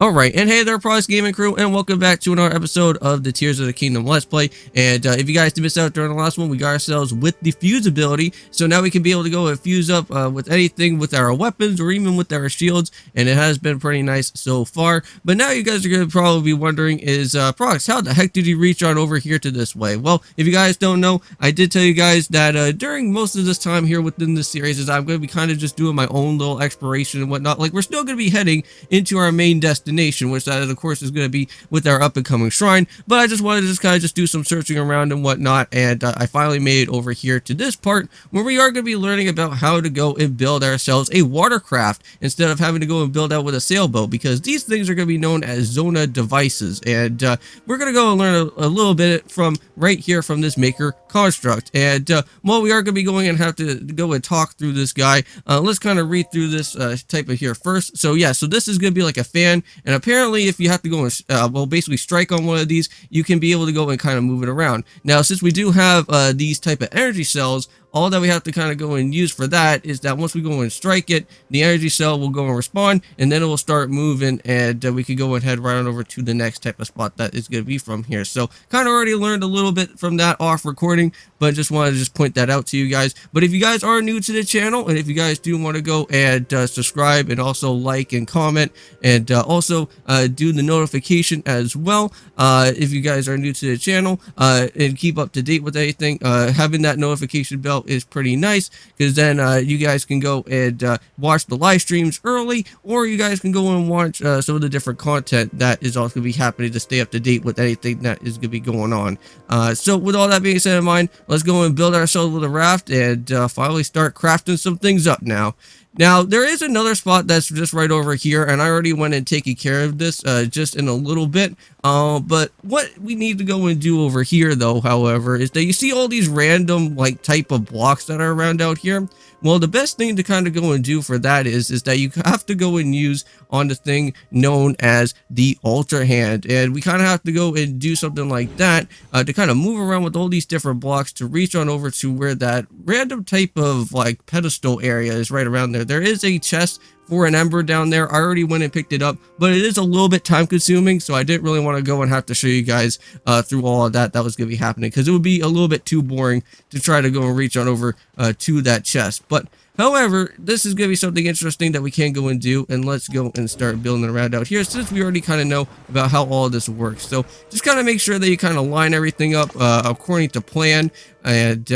Alright, and hey there, Prox Gaming Crew, and welcome back to another episode of the Tears of the Kingdom Let's Play. And if you guys did miss out during the last one, we got ourselves with the fuse ability, so now we can be able to go and fuse up with anything with our weapons or even with our shields, and it has been pretty nice so far. But now you guys are going to probably be wondering, is Prox, how the heck did you reach on over here to this way? Well, if you guys don't know, I did tell you guys that during most of this time here within this series, is I'm going to be kind of just doing my own little exploration and whatnot. Like, we're still going to be heading into our main destination, which that of course is going to be with our up and coming shrine, but I just wanted to kind of do some searching around and whatnot, and I finally made it over here to this part where we are going to be learning about how to go and build ourselves a watercraft instead of having to go and build out with a sailboat, because these things are going to be known as Zonai devices, and we're going to go and learn a little bit from right here from this maker construct. And while we are going to be going and have to go and talk through this guy, let's kind of read through this type of here first. So yeah, so this is going to be like a fan, and apparently if you have to go and well, basically strike on one of these, you can be able to go and kind of move it around. Now, since we do have these type of energy cells, all that we have to kind of go and use for that is that once we go and strike it, the energy cell will go and respond, and then it will start moving, and we can go and head right on over to the next type of spot that is going to be from here. So kind of already learned a little bit from that off recording, but just wanted to just point that out to you guys. But if you guys are new to the channel, and if you guys do want to go and subscribe and also like and comment, and also do the notification as well, if you guys are new to the channel, and keep up to date with anything, having that notification bell is pretty nice, because then you guys can go and watch the live streams early, or you guys can go and watch some of the different content that is also going to be happening to stay up to date with anything that is going to be going on. So with all that being said in mind, let's go and build ourselves with a raft and finally start crafting some things up now. Now, there is another spot that's just right over here, and I already went and taken care of this just in a little bit. But what we need to go and do over here, though, however, is that you see all these random, like, type of blocks that are around out here? Well, the best thing to kind of go and do for that is that you have to go and use on the thing known as the Ultra Hand. And we kind of have to go and do something like that to kind of move around with all these different blocks to reach on over to where that random type of, like, pedestal area is right around there. There is a chest for an ember down there. I already went and picked it up, but it is a little bit time consuming, so I didn't really want to go and have to show you guys through all of that was going to be happening, because it would be a little bit too boring to try to go and reach on over to that chest. But however, this is going to be something interesting that we can go and do, and let's go and start building around out here, since we already kind of know about how all of this works. So just kind of make sure that you kind of line everything up according to plan, and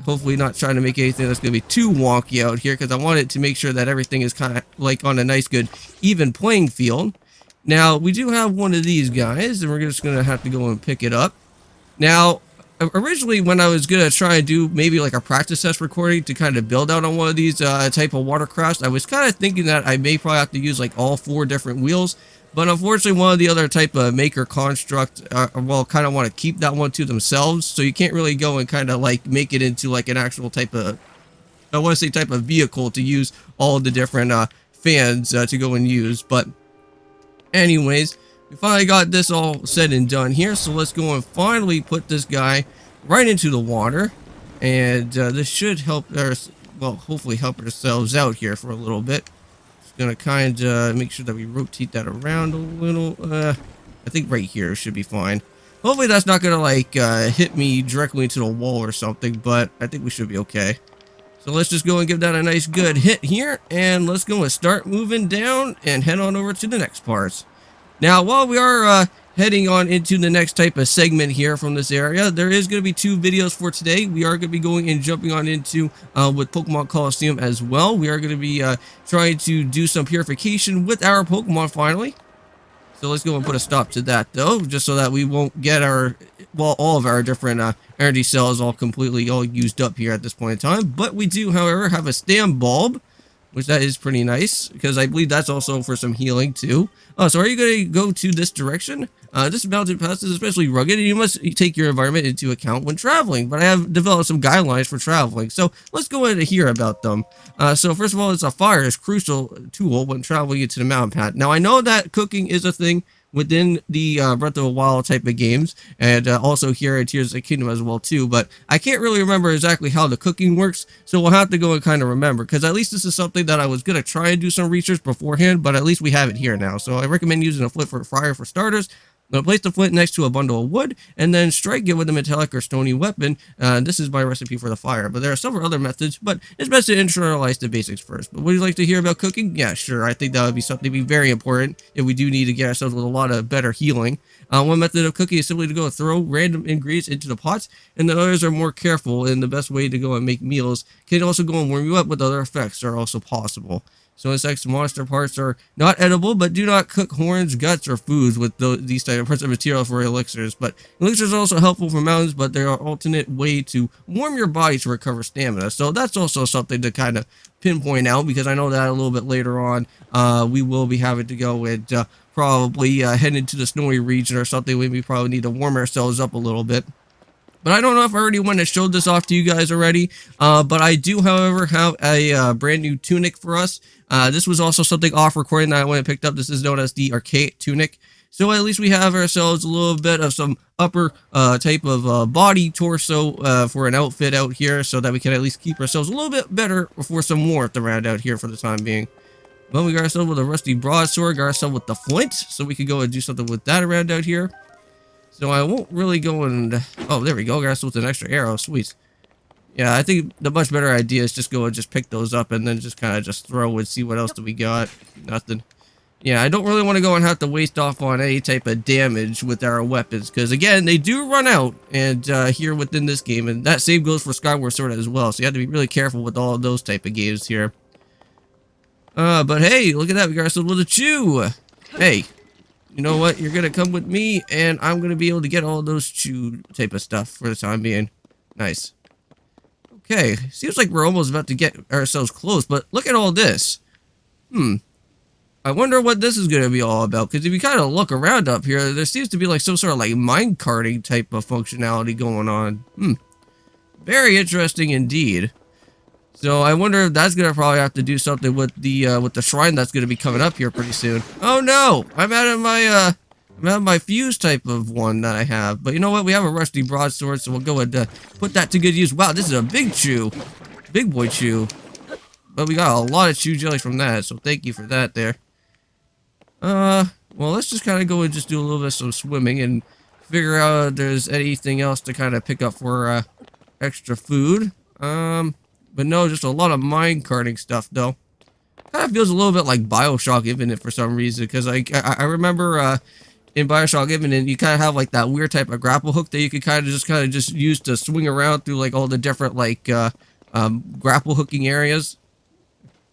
hopefully not trying to make anything that's going to be too wonky out here, because I want it to make sure that everything is kind of like on a nice, good, even playing field. Now, we do have one of these guys, and we're just going to have to go and pick it up. Now, originally, when I was gonna try and do maybe like a practice test recording to kind of build out on one of these type of watercrafts, I was kind of thinking that I may probably have to use like all 4 different wheels, but unfortunately one of the other type of maker construct, well, kind of want to keep that one to themselves, so you can't really go and kind of like make it into like an actual type of, I want to say type of vehicle to use all the different fans to go and use. But anyways, we finally got this all said and done here, so let's go and finally put this guy right into the water, and this should help us, well, hopefully help ourselves out here for a little bit. Just gonna kind of make sure that we rotate that around a little. I think right here should be fine. Hopefully that's not gonna like hit me directly into the wall or something, but I think we should be okay. So let's just go and give that a nice good hit here, and let's go and start moving down and head on over to the next parts. Now, while we are heading on into the next type of segment here from this area, there is going to be 2 videos for today. We are going to be going and jumping on into with Pokemon Coliseum as well. We are going to be trying to do some purification with our Pokemon finally. So let's go and put a stop to that, though, just so that we won't get our, well, all of our different energy cells all completely all used up here at this point in time. But we do, however, have a stam bulb, which that is pretty nice, because I believe that's also for some healing too. Oh, so are you going to go to this direction? This mountain pass is especially rugged, and you must take your environment into account when traveling. But I have developed some guidelines for traveling, so let's go ahead and hear about them. So first of all, it's a fire is crucial tool when traveling into the mountain path. Now, I know that cooking is a thing within the Breath of the Wild type of games, and also here at Tears of the Kingdom as well too. But I can't really remember exactly how the cooking works, so we'll have to go and kind of remember, because at least this is something that I was gonna try and do some research beforehand, but at least we have it here now. So I recommend using a flint for fire for starters. I'm going to place the flint next to a bundle of wood, and then strike it with a metallic or stony weapon. This is my recipe for the fire, but there are several other methods, but it's best to internalize the basics first. But would you like to hear about cooking? Yeah, sure. I think that would be something to be very important if we do need to get ourselves with a lot of better healing. One method of cooking is simply to go throw random ingredients into the pots, and then others are more careful, and the best way to go and make meals can also go and warm you up with other effects are also possible. So insects, monster parts are not edible, but do not cook horns, guts, or foods with these type of material for elixirs. But elixirs are also helpful for mountains, but they are an alternate way to warm your body to recover stamina. So that's also something to kind of pinpoint out, because I know that a little bit later on we will be having to go and probably head into the snowy region or something. We probably need to warm ourselves up a little bit. But I don't know if I already went and showed this off to you guys already. But I do, however, have a brand new tunic for us. This was also something off recording that I went and picked up. This is known as the Archaic Tunic. So at least we have ourselves a little bit of some upper type of body torso for an outfit out here, so that we can at least keep ourselves a little bit better for some warmth around out here for the time being. Well, we got ourselves with a rusty broadsword, got ourselves with the flint, so we could go and do something with that around out here. So I won't really go and... Oh, there we go. Got ourselves with an extra arrow. Sweet. Yeah, I think the much better idea is just go and just pick those up and then just kind of just throw and see what else do we got. Nothing. Yeah, I don't really want to go and have to waste off on any type of damage with our weapons, because again, they do run out and here within this game, and that same goes for Skyward Sword as well, so you have to be really careful with all of those type of games here. But hey, look at that, we got ourselves with a chew. Hey, you know what, you're gonna come with me and I'm gonna be able to get all those chew type of stuff for the time being. Nice. Okay, seems like we're almost about to get ourselves close, but look at all this. I wonder what this is going to be all about, because if you kind of look around up here, there seems to be like some sort of like mine carting type of functionality going on. Very interesting indeed. So I wonder if that's going to probably have to do something with the shrine that's going to be coming up here pretty soon. Oh no, I'm out of my fuse type of one that I have. But you know what, we have a rusty broadsword, so we'll go and put that to good use. Wow, this is a big chew. Big boy chew. But we got a lot of chew jelly from that, so thank you for that there. Well, let's just kind of go and just do a little bit of some swimming and figure out if there's anything else to kind of pick up for extra food. But no, just a lot of mine carting stuff though. Kind of feels a little bit like BioShock Infinite for some reason, because I remember in BioShock Infinite you kind of have like that weird type of grapple hook that you could kind of just use to swing around through like all the different like grapple hooking areas.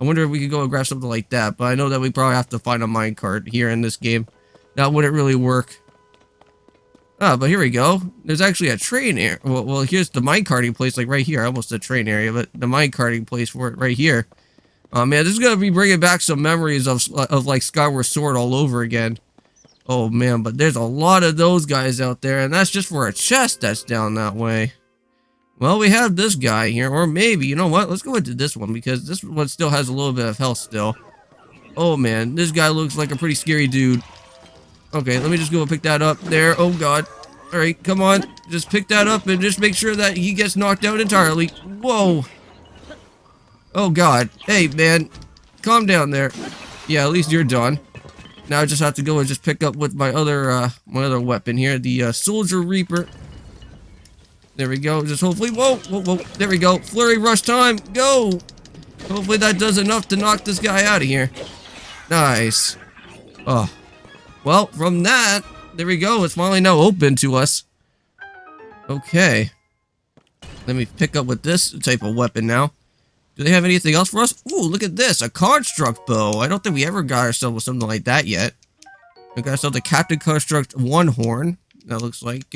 I wonder if we could go and grab something like that, but I know that we probably have to find a minecart here in this game. That wouldn't really work. Ah, but here we go. There's actually a train area. Well, here's the minecarting place, like right here. Almost a train area, but the minecarting place for it right here. Oh man, this is gonna be bringing back some memories of like Skyward Sword all over again. Oh man, but there's a lot of those guys out there, and that's just for a chest that's down that way. Well, we have this guy here, or maybe, you know what? Let's go into this one, because this one still has a little bit of health still. Oh man, this guy looks like a pretty scary dude. Okay, let me just go and pick that up there. Oh god. Alright, come on. Just pick that up and just make sure that he gets knocked out entirely. Whoa. Oh god. Hey, man. Calm down there. Yeah, at least you're done. Now I just have to go and just pick up with my other weapon here, the Soldier Reaper. There we go. Just hopefully, whoa, there we go. Flurry rush time, go! Hopefully that does enough to knock this guy out of here. Nice. Oh. Well, from that, there we go. It's finally now open to us. Okay. Let me pick up with this type of weapon now. Do they have anything else for us? Ooh, look at this. A Construct bow. I don't think we ever got ourselves with something like that yet. We got ourselves the Captain Construct one horn. That looks like,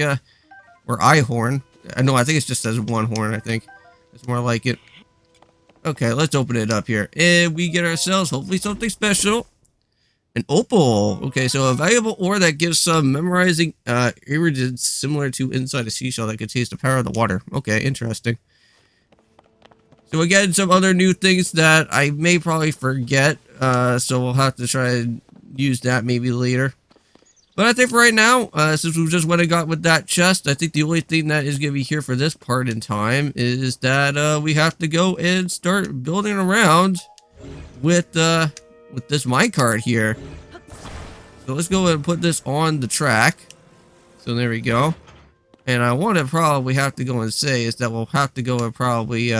or eye horn. No, I think it just says one horn, I think. It's more like it. Okay, let's open it up here. And we get ourselves, hopefully, something special. An opal. Okay, so a valuable ore that gives some memorizing irradiance similar to inside a seashell that contains the power of the water. Okay, interesting. So again, some other new things that I may probably forget. So we'll have to try and use that maybe later. But I think for right now, since we just went and got with that chest, I think the only thing that is going to be here for this part in time is that we have to go and start building around with this minecart here. So let's go ahead and put this on the track. So there we go. And I want to probably have to go and say is that we'll have to go and probably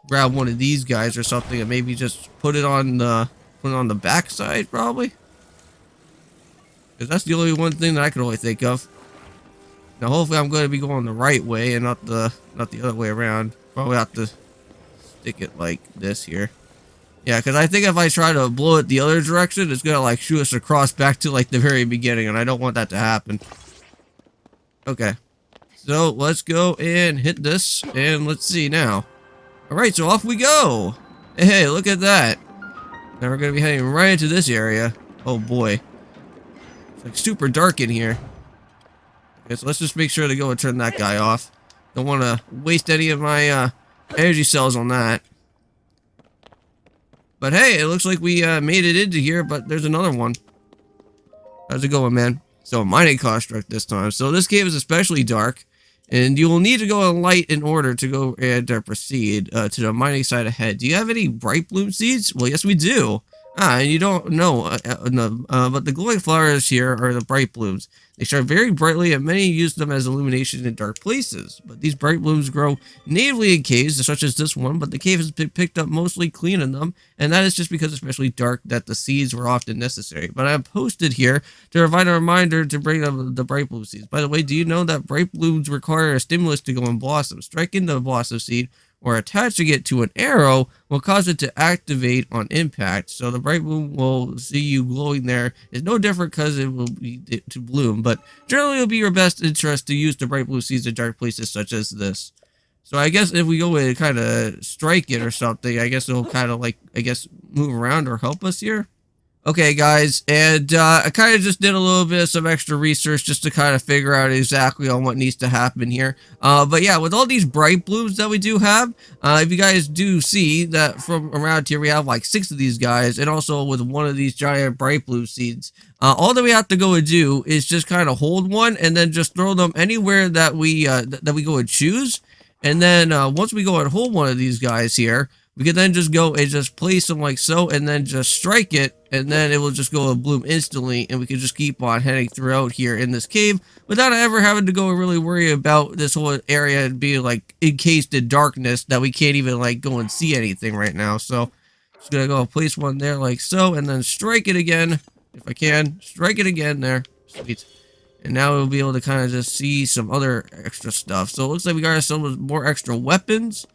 grab one of these guys or something and maybe just put it on the back side probably. Because that's the only one thing that I can really think of. Now hopefully I'm going to be going the right way and not the other way around. Probably have to stick it like this here. Yeah, because I think if I try to blow it the other direction, it's going to like shoot us across back to like the very beginning, and I don't want that to happen. Okay. So let's go and hit this, and let's see now. Alright, so off we go. Hey, look at that. Now we're going to be heading right into this area. Oh boy. It's like super dark in here. Okay, so let's just make sure to go and turn that guy off. Don't want to waste any of my energy cells on that. But hey, it looks like we made it into here, but there's another one. How's it going, man? So a mining construct this time. So this cave is especially dark, and you will need to go on light in order to go and proceed to the mining site ahead. Do you have any bright bloom seeds? Well, yes, we do. And you don't know, but the glowing flowers here are the bright blooms. They shine very brightly, and many use them as illumination in dark places. But these bright blooms grow natively in caves, such as this one, but the cave has been picked up mostly clean in them, and that is just because it's especially dark that the seeds were often necessary. But I have posted here to provide a reminder to bring up the bright bloom seeds. By the way, do you know that bright blooms require a stimulus to go and blossom? Striking the blossom seed or attaching it to an arrow will cause it to activate on impact. So the bright bloom will see you glowing there is no different because it will be to bloom, but generally it will be your best interest to use the bright blue seeds in dark places such as this. So I guess if we go and kind of strike it or something, I guess it'll kind of like, move around or help us here. Okay, guys, and I kind of just did a little bit of some extra research just to kind of figure out exactly on what needs to happen here. But yeah, with all these bright blooms that we do have, if you guys do see that from around here, we have like 6 of these guys, and also with one of these giant bright blue seeds. All that we have to go and do is just kind of hold one and then just throw them anywhere that we go and choose. And then once we go and hold one of these guys here, we can then just go and just place them like so, and then just strike it, and then it will just go and bloom instantly, and we can just keep on heading throughout here in this cave without ever having to go and really worry about this whole area being like encased in darkness that we can't even like go and see anything right now. So just gonna go and place one there like so, and then strike it again if I can. Strike it again there. Sweet. And now we'll be able to kind of just see some other extra stuff. So it looks like we got ourselves more extra weapons.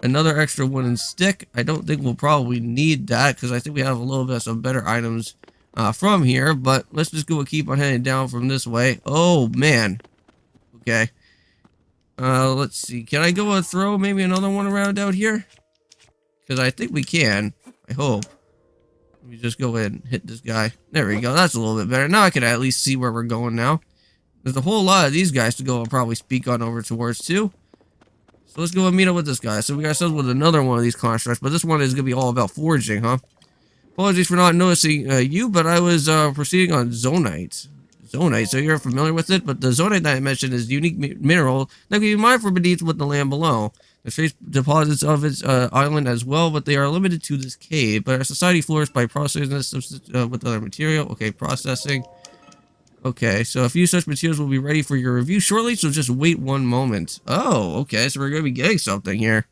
Another extra wooden stick. I don't think we'll probably need that because I think we have a little bit of some better items from here. But let's just go and keep on heading down from this way. Oh, man. Okay. Let's see. Can I go and throw maybe another one around out here? Because I think we can. I hope. Let me just go ahead and hit this guy. There we go. That's a little bit better. Now I can at least see where we're going now. There's a whole lot of these guys to go and probably speak on over towards too. So let's go and meet up with this guy. So we got ourselves with another one of these constructs, but this one is going to be all about forging, huh? Apologies for not noticing you, but I was proceeding on Zonite. Zonite, so you're familiar with it, but the Zonite that I mentioned is a unique mineral that can be mined for beneath with the land below. There's trace deposits of its island as well, but they are limited to this cave. But our society flourished by processing this with other material. Okay, processing. Okay, so a few such materials will be ready for your review shortly, so just wait one moment. Oh, okay, so we're going to be getting something here.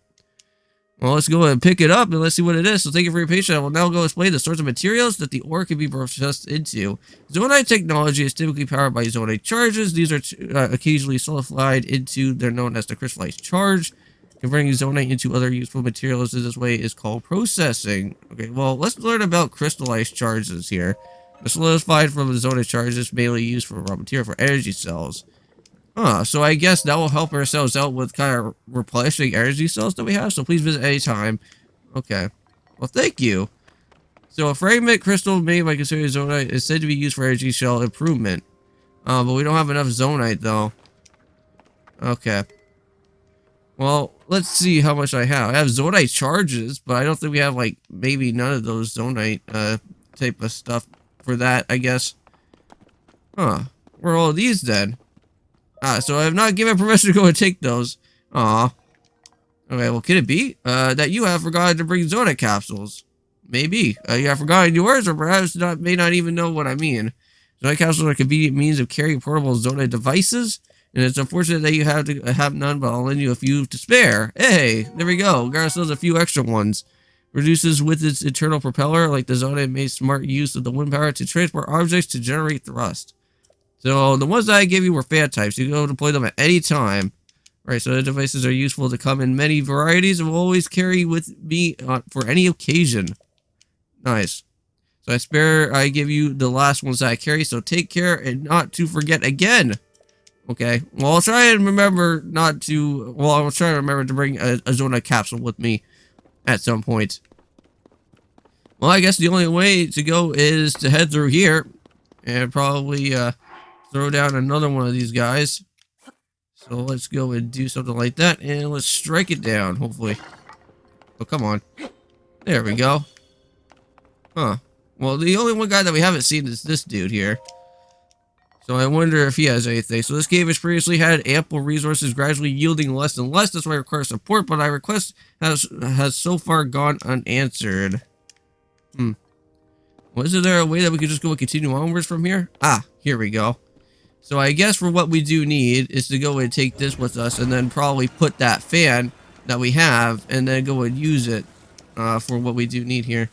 Well, let's go and pick it up, and let's see what it is. So thank you for your patience. I will now go explain the sorts of materials that the ore can be processed into. Zonai technology is typically powered by Zonai charges. These are occasionally solidified into, they're known as the crystallized charge. Converting Zonai into other useful materials in this way is called processing. Okay, well, let's learn about crystallized charges here. The solidified from the Zonai charges mainly used for raw material for energy cells. So I guess that will help ourselves out with kind of replenishing energy cells that we have, so please visit anytime. Okay. Well, thank you. So a fragment crystal made by considering Zonite is said to be used for energy cell improvement. But we don't have enough Zonite, though. Okay. Well, let's see how much I have. I have Zonite charges, but I don't think we have, like, maybe none of those Zonite type of stuff for that, I guess. Huh. Where are all these then? So I have not given permission to go and take those. Aw. Okay, well, could it be that you have forgotten to bring Zonai capsules? Maybe. You have forgotten yours, or perhaps may not even know what I mean. Zonai capsules are convenient means of carrying portable Zonai devices, and it's unfortunate that you have to have none, but I'll lend you a few to spare. Hey, there we go. Got ourselves a few extra ones. Reduces with its internal propeller, like the Zonai made smart use of the wind power to transport objects to generate thrust. So the ones that I gave you were fan types. You can go deploy them at any time. Right, so the devices are useful to come in many varieties and will always carry with me for any occasion. Nice. So I give you the last ones that I carry, so take care and not to forget again. Okay, well, I'll try and remember not to, well, I'll try to remember to bring a Zonai capsule with me at some point. Well, I guess the only way to go is to head through here and probably throw down another one of these guys. So let's go and do something like that, and let's strike it down, hopefully. Oh, come on. There we go. Huh. Well, the only one guy that we haven't seen is this dude here. So I wonder if he has anything. So this game has previously had ample resources, gradually yielding less and less. That's why I require support, but my request has so far gone unanswered. Well, is there a way that we could just go and continue onwards from here? Ah, here we go. So I guess for what we do need is to go and take this with us and then probably put that fan that we have and then go and use it for what we do need here.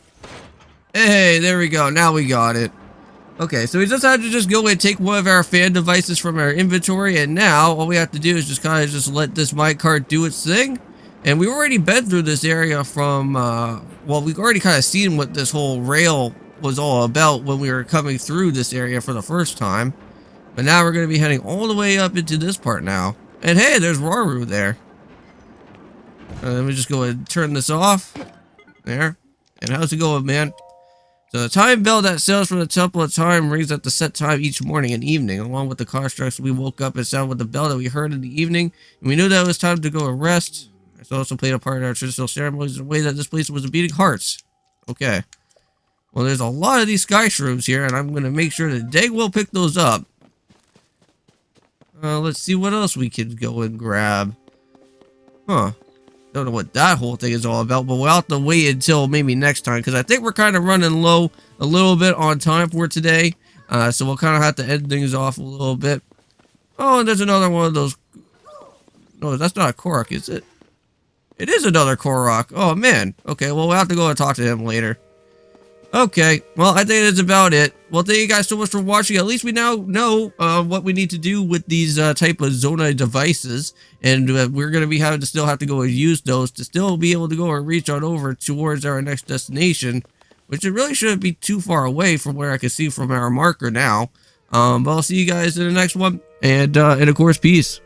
Hey, there we go. Now we got it. Okay, so we just had to just go and take one of our fan devices from our inventory, and now all we have to do is just kind of just let this minecart do its thing. And we've already been through this area from, well, we've already kind of seen what this whole rail was all about when we were coming through this area for the first time. But now we're going to be heading all the way up into this part now. And hey, there's Raru there. Let me just go and turn this off. There. And how's it going, man? So the time bell that sounds from the Temple of Time rings at the set time each morning and evening. Along with the constructs, we woke up and sounded with the bell that we heard in the evening. And we knew that it was time to go and rest. It's also played a part in our traditional ceremonies in a way that this place was beating hearts. Okay. Well, there's a lot of these sky shrooms here, and I'm going to make sure that they will pick those up. Let's see what else we can go and grab. Huh. Don't know what that whole thing is all about, but we'll have to wait until maybe next time, because I think we're kind of running low a little bit on time for today. So we'll kind of have to end things off a little bit. Oh, and there's another one of those. No, that's not a Korok, is it? It is another Korok. Oh, man. Okay, well, we'll have to go and talk to him later. Okay, well, I think that's about it. Well, thank you guys so much for watching. At least we now know what we need to do with these type of Zonai devices. And we're going to be having to still have to go and use those to still be able to go and reach on over towards our next destination. Which it really shouldn't be too far away from where I can see from our marker now. But I'll see you guys in the next one. And of course, peace.